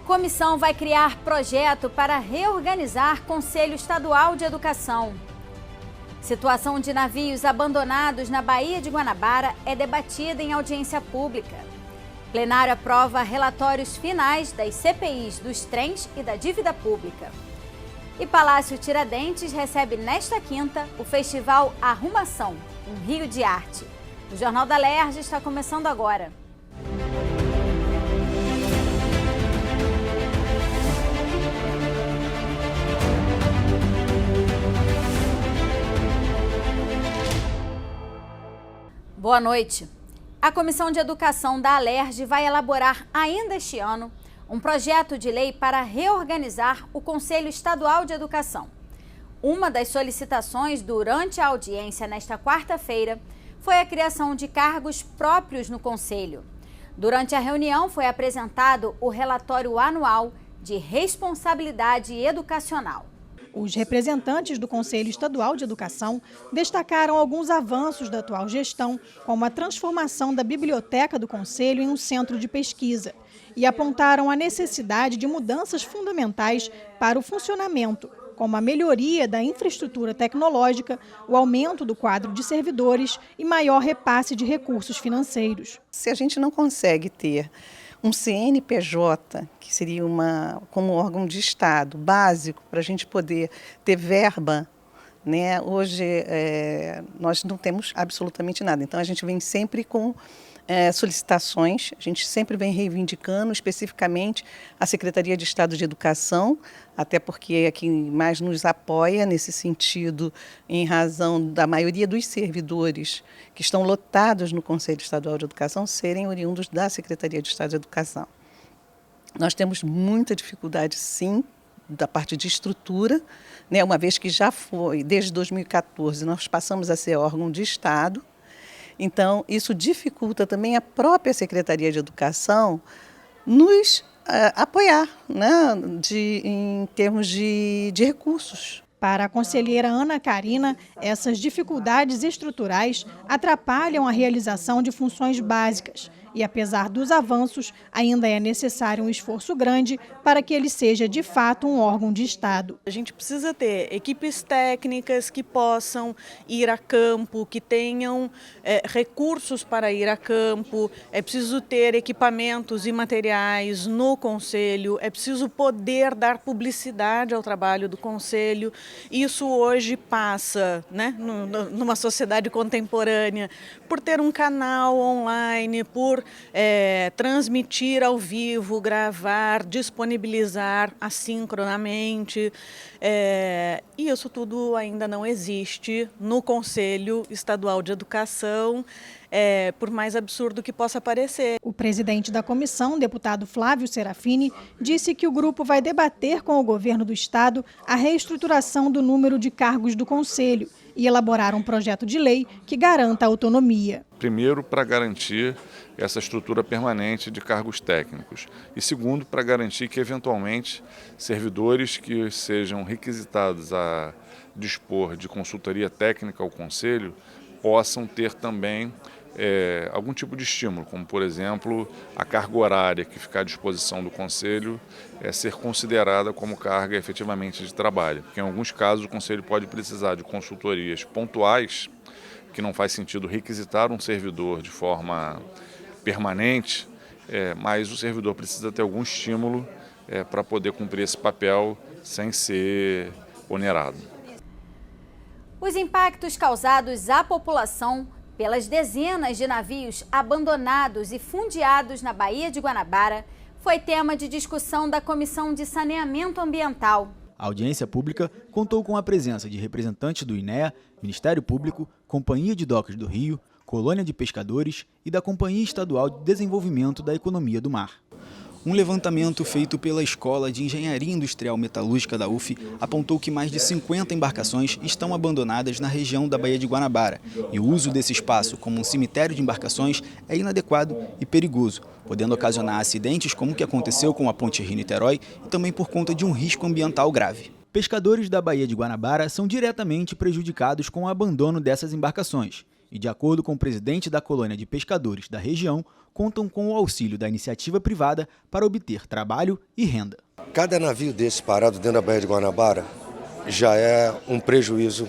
Comissão vai criar projeto para reorganizar Conselho Estadual de Educação. Situação de navios abandonados na Baía de Guanabara é debatida em audiência pública. Plenário aprova relatórios finais das CPIs dos trens e da dívida pública. E Palácio Tiradentes recebe nesta quinta o Festival Arrumação, um Rio de Arte. O Jornal da Alerj está começando agora. Boa noite. A Comissão de Educação da Alerj vai elaborar ainda este ano um projeto de lei para reorganizar o Conselho Estadual de Educação. Uma das solicitações durante a audiência nesta quarta-feira foi a criação de cargos próprios no Conselho. Durante a reunião foi apresentado o relatório anual de responsabilidade educacional. Os representantes do Conselho Estadual de Educação destacaram alguns avanços da atual gestão, como a transformação da biblioteca do Conselho em um centro de pesquisa, e apontaram a necessidade de mudanças fundamentais para o funcionamento, como a melhoria da infraestrutura tecnológica, o aumento do quadro de servidores e maior repasse de recursos financeiros. Se a gente não consegue ter um CNPJ, que seria como órgão de Estado básico para a gente poder ter verba, né? Hoje nós não temos absolutamente nada. Então a gente vem sempre com solicitações, a gente sempre vem reivindicando especificamente a Secretaria de Estado de Educação, até porque é quem mais nos apoia nesse sentido, em razão da maioria dos servidores que estão lotados no Conselho Estadual de Educação serem oriundos da Secretaria de Estado de Educação. Nós temos muita dificuldade, sim, da parte de estrutura, né, uma vez que já foi, desde 2014, nós passamos a ser órgão de Estado. Então, isso dificulta também a própria Secretaria de Educação nos apoiar, né, em termos de recursos. Para a conselheira Ana Karina, essas dificuldades estruturais atrapalham a realização de funções básicas. E, apesar dos avanços, ainda é necessário um esforço grande para que ele seja, de fato, um órgão de Estado. A gente precisa ter equipes técnicas que possam ir a campo, que tenham recursos para ir a campo, é preciso ter equipamentos e materiais no Conselho, é preciso poder dar publicidade ao trabalho do Conselho. Isso hoje passa, né, numa sociedade contemporânea, por ter um canal online, por transmitir ao vivo, gravar, disponibilizar assincronamente. E isso tudo ainda não existe no Conselho Estadual de Educação, por mais absurdo que possa parecer. O presidente da comissão, deputado Flávio Serafini, disse que o grupo vai debater com o governo do estado a reestruturação do número de cargos do Conselho e elaborar um projeto de lei que garanta a autonomia. Primeiro, para garantir essa estrutura permanente de cargos técnicos. E segundo, para garantir que, eventualmente, servidores que sejam requisitados a dispor de consultoria técnica ao Conselho possam ter também algum tipo de estímulo, como, por exemplo, a carga horária que ficar à disposição do Conselho ser considerada como carga efetivamente de trabalho. Porque, em alguns casos, o Conselho pode precisar de consultorias pontuais, que não faz sentido requisitar um servidor de forma permanente, mas o servidor precisa ter algum estímulo para poder cumprir esse papel sem ser onerado. Os impactos causados à população pelas dezenas de navios abandonados e fundeados na Baía de Guanabara foi tema de discussão da Comissão de Saneamento Ambiental. A audiência pública contou com a presença de representantes do INEA, Ministério Público, Companhia de Docas do Rio, Colônia de Pescadores e da Companhia Estadual de Desenvolvimento da Economia do Mar. Um levantamento feito pela Escola de Engenharia Industrial Metalúrgica da UF apontou que mais de 50 embarcações estão abandonadas na região da Baía de Guanabara e o uso desse espaço como um cemitério de embarcações é inadequado e perigoso, podendo ocasionar acidentes como o que aconteceu com a Ponte Rio-Niterói e também por conta de um risco ambiental grave. Pescadores da Baía de Guanabara são diretamente prejudicados com o abandono dessas embarcações. e, de acordo com o presidente da colônia de pescadores da região, contam com o auxílio da iniciativa privada para obter trabalho e renda. Cada navio desse parado dentro da Baía de Guanabara já é um prejuízo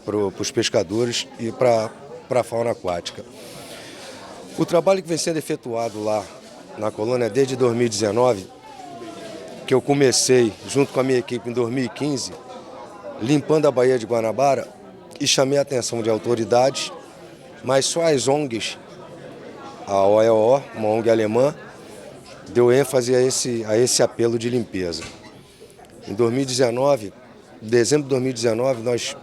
para os pescadores e para a fauna aquática. O trabalho que vem sendo efetuado lá na colônia desde 2019, que eu comecei junto com a minha equipe em 2015, limpando a Baía de Guanabara, e chamei a atenção de autoridades, mas só as ONGs, a OEO, uma ONG alemã, deu ênfase a esse apelo de limpeza. Em 2019, dezembro de 2019, nós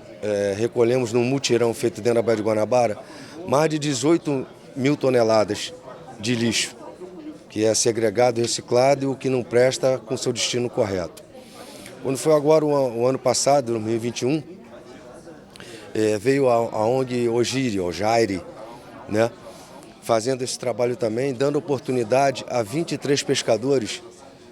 recolhemos num mutirão feito dentro da Baía de Guanabara mais de 18 mil toneladas de lixo, que é segregado, reciclado e o que não presta com seu destino correto. Quando foi agora o ano passado, 2021, veio a ONG Ojaire, né, fazendo esse trabalho também, dando oportunidade a 23 pescadores,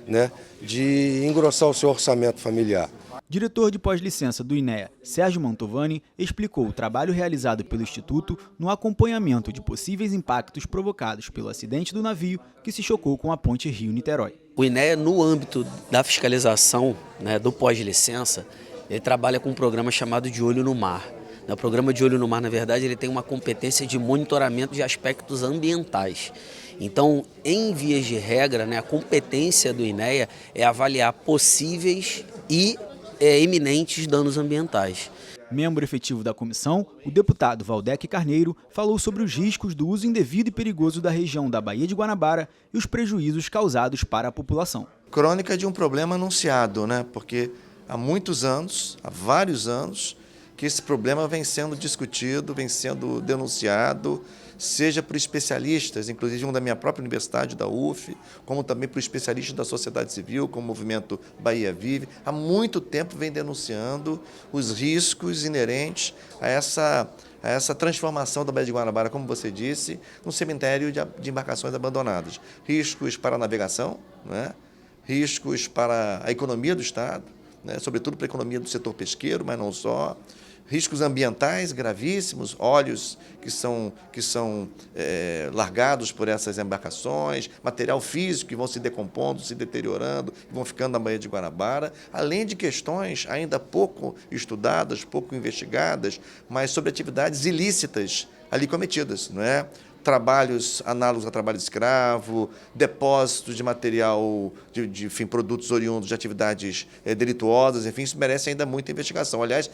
né, de engrossar o seu orçamento familiar. Diretor de pós-licença do INEA, Sérgio Mantovani, explicou o trabalho realizado pelo Instituto no acompanhamento de possíveis impactos provocados pelo acidente do navio que se chocou com a ponte Rio-Niterói. O INEA, no âmbito da fiscalização, né, do pós-licença, ele trabalha com um programa chamado De Olho no Mar. O programa De Olho no Mar, na verdade, ele tem uma competência de monitoramento de aspectos ambientais. Então, em vias de regra, né, a competência do INEA é avaliar possíveis e iminentes danos ambientais. Membro efetivo da comissão, o deputado Valdec Carneiro falou sobre os riscos do uso indevido e perigoso da região da Baía de Guanabara e os prejuízos causados para a população. Crônica de um problema anunciado, né? Porque há muitos anos, há vários anos, que esse problema vem sendo discutido, vem sendo denunciado, seja por especialistas, inclusive um da minha própria universidade, da UF, como também por especialistas da sociedade civil, como o movimento Bahia Vive. Há muito tempo vem denunciando os riscos inerentes a essa transformação da Baía de Guanabara, como você disse, num cemitério de embarcações abandonadas. Riscos para a navegação, né? Riscos para a economia do Estado, né? Sobretudo para a economia do setor pesqueiro, mas não só. Riscos ambientais gravíssimos, óleos que são largados por essas embarcações, material físico que vão se decompondo, se deteriorando, vão ficando na Baía de Guanabara, além de questões ainda pouco estudadas, pouco investigadas, mas sobre atividades ilícitas ali cometidas, não é? Trabalhos análogos a trabalho escravo, depósitos de material, enfim, produtos oriundos de atividades delituosas, enfim, isso merece ainda muita investigação. Aliás,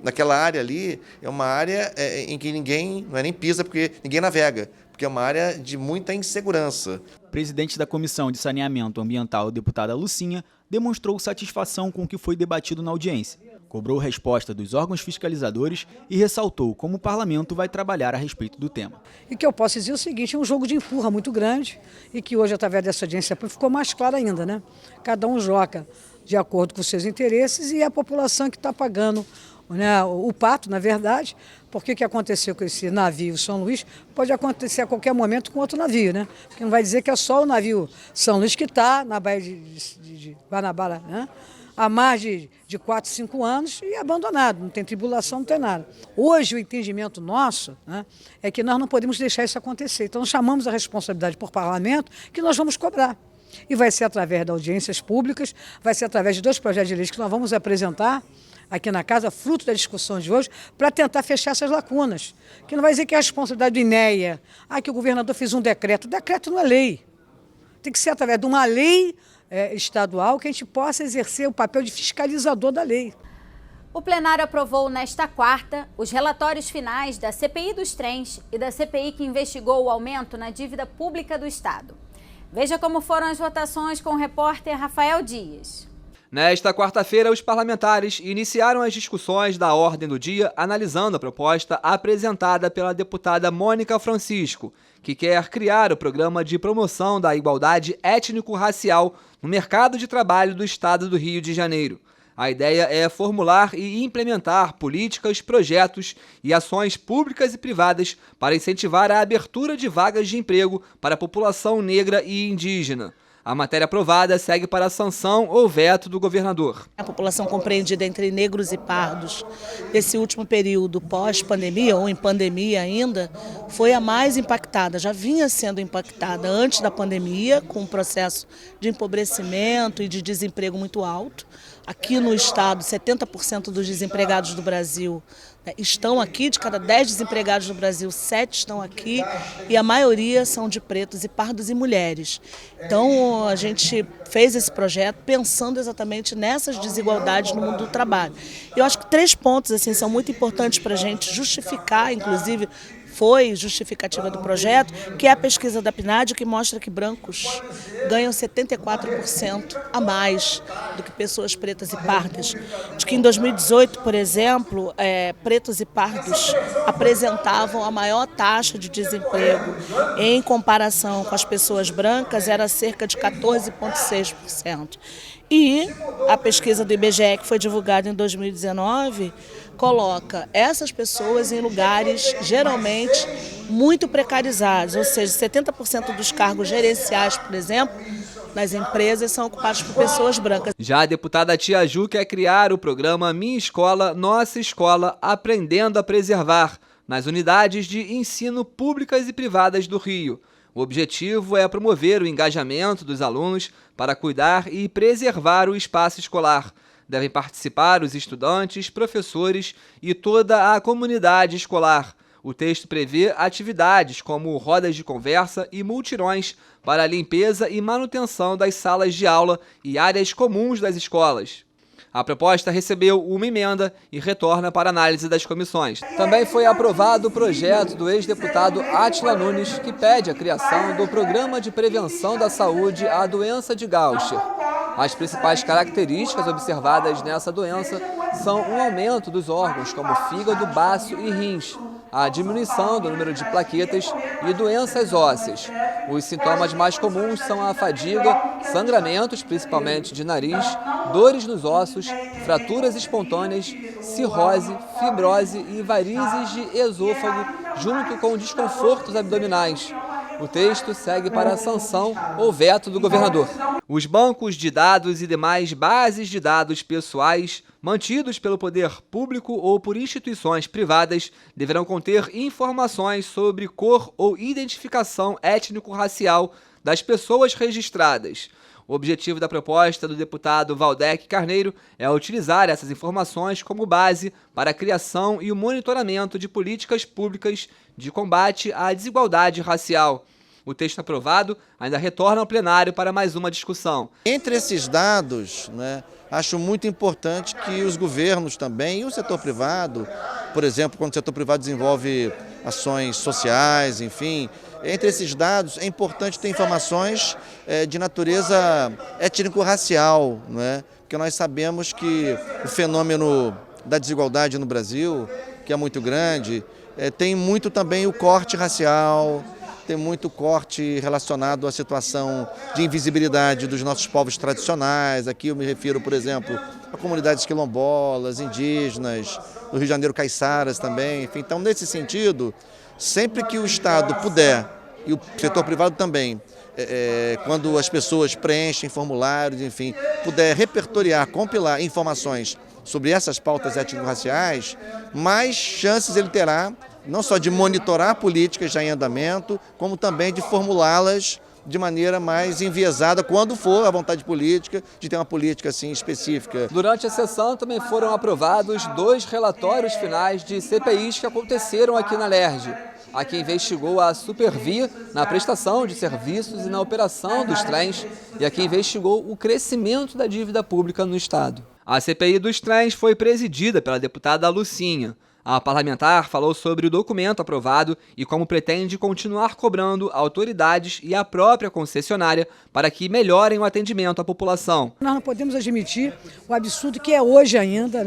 naquela área ali é uma área em que ninguém, não é nem pisa, porque ninguém navega, porque é uma área de muita insegurança. O presidente da Comissão de Saneamento Ambiental, deputada Lucinha, demonstrou satisfação com o que foi debatido na audiência. Cobrou resposta dos órgãos fiscalizadores e ressaltou como o parlamento vai trabalhar a respeito do tema. E que eu posso dizer o seguinte, é um jogo de empurra muito grande e que hoje, através dessa audiência pública, ficou mais claro ainda, né? Cada um joga de acordo com os seus interesses e é a população que está pagando, né, o pato, na verdade, porque o que aconteceu com esse navio São Luís pode acontecer a qualquer momento com outro navio, né? Porque não vai dizer que é só o navio São Luís que está na Baía de Guanabara, né? Há mais de 4, 5 anos e abandonado, não tem tribulação, não tem nada. Hoje o entendimento nosso, né, é que nós não podemos deixar isso acontecer. Então nós chamamos a responsabilidade por parlamento que nós vamos cobrar. E vai ser através de audiências públicas, vai ser através de 2 projetos de lei que nós vamos apresentar aqui na casa, fruto da discussão de hoje, para tentar fechar essas lacunas. Que não vai dizer que é a responsabilidade do INEA, que o governador fez um decreto. O decreto não é lei. Tem que ser através de uma lei estadual que a gente possa exercer o papel de fiscalizador da lei. O plenário aprovou nesta quarta os relatórios finais da CPI dos trens e da CPI que investigou o aumento na dívida pública do Estado. Veja como foram as votações com o repórter Rafael Dias. Nesta quarta-feira, os parlamentares iniciaram as discussões da ordem do dia analisando a proposta apresentada pela deputada Mônica Francisco, que quer criar o programa de promoção da igualdade étnico-racial no mercado de trabalho do Estado do Rio de Janeiro. A ideia é formular e implementar políticas, projetos e ações públicas e privadas para incentivar a abertura de vagas de emprego para a população negra e indígena. A matéria aprovada segue para a sanção ou veto do governador. A população compreendida entre negros e pardos, nesse último período pós-pandemia, ou em pandemia ainda, foi a mais impactada. Já vinha sendo impactada antes da pandemia, com um processo de empobrecimento e de desemprego muito alto. Aqui no estado, 70% dos desempregados do Brasil estão aqui, de cada 10 desempregados do Brasil, 7 estão aqui e a maioria são de pretos e pardos e mulheres. Então a gente fez esse projeto pensando exatamente nessas desigualdades no mundo do trabalho. Eu acho que 3 pontos assim, são muito importantes para a gente justificar, inclusive foi justificativa do projeto, que é a pesquisa da PNAD, que mostra que brancos ganham 74% a mais do que pessoas pretas e pardas. De que em 2018, por exemplo, pretos e pardos apresentavam a maior taxa de desemprego em comparação com as pessoas brancas, era cerca de 14,6%. E a pesquisa do IBGE, que foi divulgada em 2019, coloca essas pessoas em lugares geralmente muito precarizados, ou seja, 70% dos cargos gerenciais, por exemplo, nas empresas são ocupados por pessoas brancas. Já a deputada Tia Ju quer criar o programa Minha Escola, Nossa Escola, Aprendendo a Preservar, nas unidades de ensino públicas e privadas do Rio. O objetivo é promover o engajamento dos alunos para cuidar e preservar o espaço escolar. Devem participar os estudantes, professores e toda a comunidade escolar. O texto prevê atividades como rodas de conversa e multirões para a limpeza e manutenção das salas de aula e áreas comuns das escolas. A proposta recebeu uma emenda e retorna para análise das comissões. Também foi aprovado o projeto do ex-deputado Átila Nunes, que pede a criação do Programa de Prevenção da Saúde à Doença de Gaucher. As principais características observadas nessa doença são um aumento dos órgãos como fígado, baço e rins, a diminuição do número de plaquetas e doenças ósseas. Os sintomas mais comuns são a fadiga, sangramentos, principalmente de nariz, dores nos ossos, fraturas espontâneas, cirrose, fibrose e varizes de esôfago, junto com desconfortos abdominais. O texto segue para a sanção ou veto do governador. Os bancos de dados e demais bases de dados pessoais mantidos pelo poder público ou por instituições privadas deverão conter informações sobre cor ou identificação étnico-racial das pessoas registradas. O objetivo da proposta do deputado Valdec Carneiro é utilizar essas informações como base para a criação e o monitoramento de políticas públicas de combate à desigualdade racial. O texto aprovado ainda retorna ao plenário para mais uma discussão. Entre esses dados, acho muito importante que os governos também e o setor privado, por exemplo, quando o setor privado desenvolve ações sociais, enfim, entre esses dados é importante ter informações de natureza étnico-racial, porque nós sabemos que o fenômeno da desigualdade no Brasil, que é muito grande, tem muito também o corte racial, tem muito corte relacionado à situação de invisibilidade dos nossos povos tradicionais. Aqui eu me refiro, por exemplo, a comunidades quilombolas, indígenas, no Rio de Janeiro caiçaras também. Enfim, então, nesse sentido, sempre que o Estado puder, e o setor privado também, quando as pessoas preenchem formulários, enfim, puder repertoriar, compilar informações sobre essas pautas étnico-raciais, mais chances ele terá não só de monitorar políticas já em andamento, como também de formulá-las de maneira mais enviesada, quando for a vontade política, de ter uma política assim específica. Durante a sessão também foram aprovados 2 relatórios finais de CPIs que aconteceram aqui na LERJ. A que investigou a Supervia na prestação de serviços e na operação dos trens e a que investigou o crescimento da dívida pública no Estado. A CPI dos trens foi presidida pela deputada Lucinha. A parlamentar falou sobre o documento aprovado e como pretende continuar cobrando autoridades e a própria concessionária para que melhorem o atendimento à população. Nós não podemos admitir o absurdo que é hoje ainda,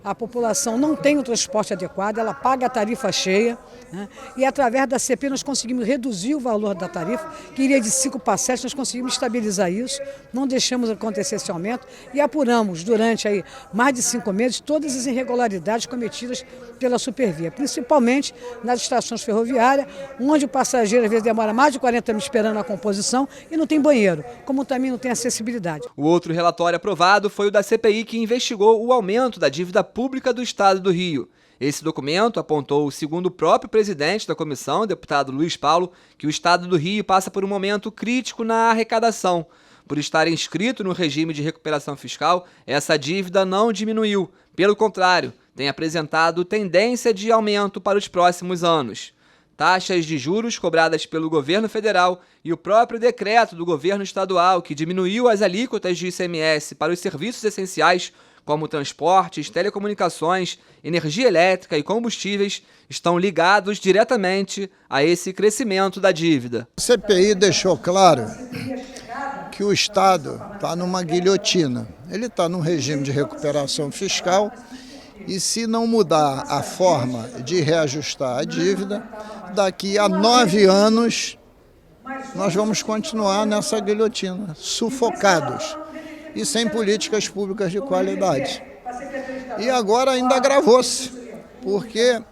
A população não tem o transporte adequado, ela paga a tarifa cheia, né? E através da CP nós conseguimos reduzir o valor da tarifa, que iria de 5 para 7, nós conseguimos estabilizar isso, não deixamos acontecer esse aumento e apuramos durante aí mais de 5 meses todas as irregularidades cometidas pela Supervia, principalmente nas estações ferroviárias, onde o passageiro às vezes demora mais de 40 minutos esperando a composição e não tem banheiro, como também não tem acessibilidade. O outro relatório aprovado foi o da CPI, que investigou o aumento da dívida pública do Estado do Rio. Esse documento apontou, segundo o próprio presidente da comissão, deputado Luiz Paulo, que o Estado do Rio passa por um momento crítico na arrecadação. Por estar inscrito no regime de recuperação fiscal, essa dívida não diminuiu. Pelo contrário, tem apresentado tendência de aumento para os próximos anos. Taxas de juros cobradas pelo governo federal e o próprio decreto do governo estadual, que diminuiu as alíquotas de ICMS para os serviços essenciais, como transportes, telecomunicações, energia elétrica e combustíveis, estão ligados diretamente a esse crescimento da dívida. A CPI deixou claro que o Estado está numa guilhotina. Ele está num regime de recuperação fiscal e, se não mudar a forma de reajustar a dívida, daqui a 9 anos nós vamos continuar nessa guilhotina, sufocados e sem políticas públicas de qualidade. E agora ainda agravou-se, porque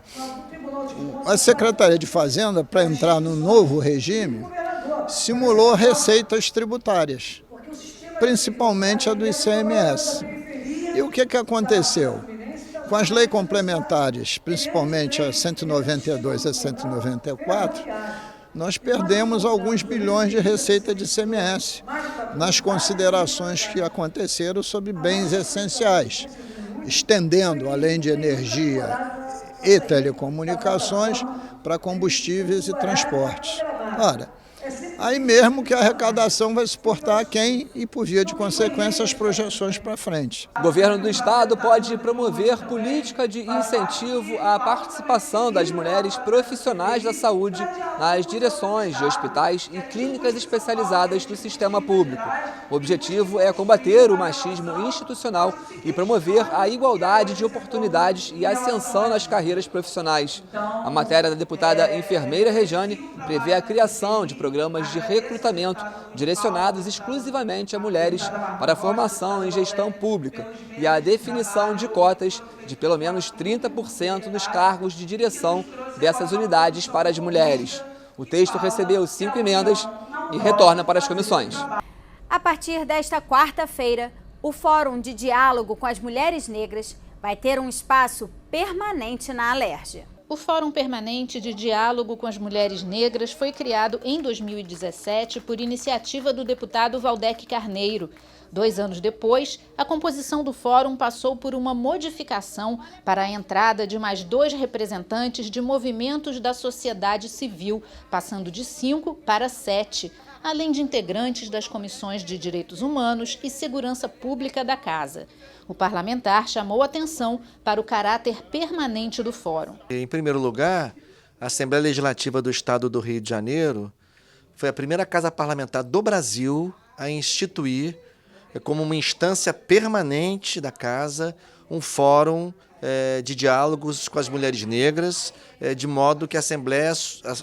a Secretaria de Fazenda, para entrar no novo regime, simulou receitas tributárias, principalmente a do ICMS. E o que aconteceu? Com as leis complementares, principalmente a 192 e a 194, nós perdemos alguns bilhões de receita de ICMS nas considerações que aconteceram sobre bens essenciais, estendendo, além de energia e telecomunicações, para combustíveis e transportes. Ora, aí mesmo que a arrecadação vai suportar quem e, por via de consequência, as projeções para frente. O governo do estado pode promover política de incentivo à participação das mulheres profissionais da saúde nas direções de hospitais e clínicas especializadas do sistema público. O objetivo é combater o machismo institucional e promover a igualdade de oportunidades e ascensão nas carreiras profissionais. A matéria da deputada enfermeira Rejane prevê a criação de programas de recrutamento direcionados exclusivamente a mulheres para a formação em gestão pública e a definição de cotas de pelo menos 30% nos cargos de direção dessas unidades para as mulheres. O texto recebeu 5 emendas e retorna para as comissões. A partir desta quarta-feira, o Fórum de Diálogo com as Mulheres Negras vai ter um espaço permanente na Alerj. O Fórum Permanente de Diálogo com as Mulheres Negras foi criado em 2017 por iniciativa do deputado Valdec Carneiro. 2 anos depois, a composição do fórum passou por uma modificação para a entrada de mais 2 representantes de movimentos da sociedade civil, passando de 5 para 7, além de integrantes das comissões de Direitos Humanos e Segurança Pública da Casa. O parlamentar chamou atenção para o caráter permanente do fórum. Em primeiro lugar, a Assembleia Legislativa do Estado do Rio de Janeiro foi a primeira casa parlamentar do Brasil a instituir como uma instância permanente da casa um fórum de diálogos com as mulheres negras, de modo que a Assembleia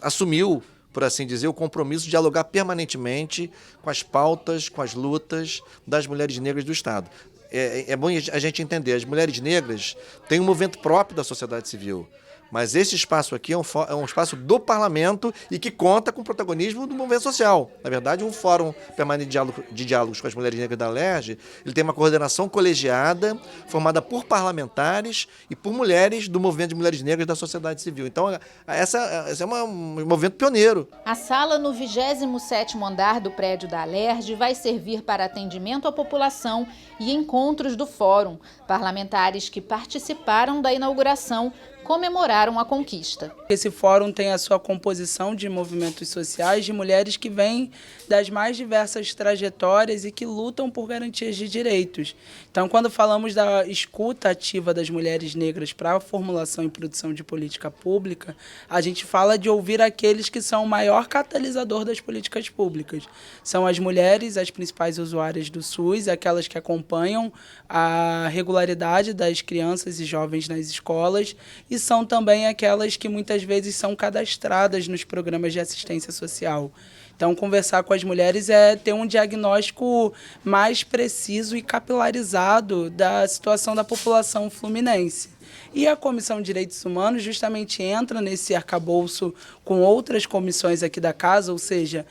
assumiu, por assim dizer, o compromisso de dialogar permanentemente com as pautas, com as lutas das mulheres negras do Estado. É bom a gente entender, as mulheres negras têm um movimento próprio da sociedade civil, mas esse espaço aqui é um espaço do parlamento e que conta com o protagonismo do movimento social. Na verdade, um fórum permanente de diálogos com as mulheres negras da Alerj, ele tem uma coordenação colegiada, formada por parlamentares e por mulheres do movimento de mulheres negras da sociedade civil. Então, essa é um movimento pioneiro. A sala no 27º andar do prédio da Alerj vai servir para atendimento à população e encontros do fórum. Parlamentares que participaram da inauguração comemoraram a conquista. Esse fórum tem a sua composição de movimentos sociais de mulheres que vêm das mais diversas trajetórias e que lutam por garantias de direitos. Então, quando falamos da escuta ativa das mulheres negras para a formulação e produção de política pública, a gente fala de ouvir aqueles que são o maior catalisador das políticas públicas. São as mulheres, as principais usuárias do SUS, aquelas que acompanham a regularidade das crianças e jovens nas escolas, e são também aquelas que muitas vezes são cadastradas nos programas de assistência social. Então, conversar com as mulheres é ter um diagnóstico mais preciso e capilarizado da situação da população fluminense. E a Comissão de Direitos Humanos justamente entra nesse arcabouço com outras comissões aqui da casa, ou seja,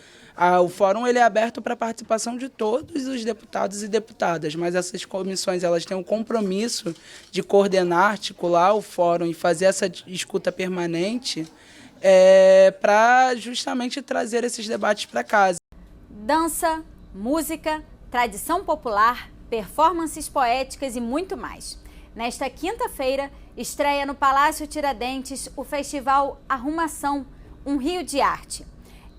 o fórum ele é aberto para a participação de todos os deputados e deputadas, mas essas comissões elas têm um compromisso de coordenar, articular o fórum e fazer essa escuta permanente para justamente trazer esses debates para casa. Dança, música, tradição popular, performances poéticas e muito mais. Nesta quinta-feira, estreia no Palácio Tiradentes o Festival Arrumação, um Rio de Arte.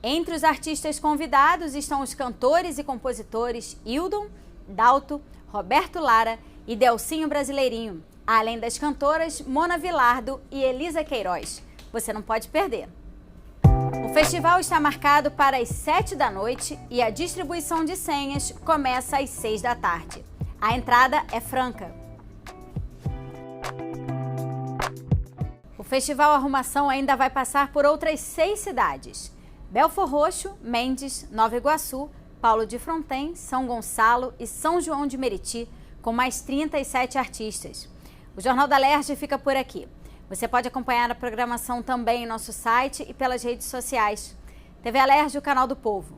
Entre os artistas convidados estão os cantores e compositores Hildon, Dalto, Roberto Lara e Delcinho Brasileirinho, além das cantoras Mona Vilardo e Elisa Queiroz. Você não pode perder. O festival está marcado para as 7 da noite e a distribuição de senhas começa às 6 da tarde. A entrada é franca. O Festival Arrumação ainda vai passar por outras 6 cidades: Belfor Roxo, Mendes, Nova Iguaçu, Paulo de Fronten, São Gonçalo e São João de Meriti, com mais 37 artistas. O Jornal da Alerj fica por aqui. Você pode acompanhar a programação também em nosso site e pelas redes sociais. TV Alerj, o canal do povo.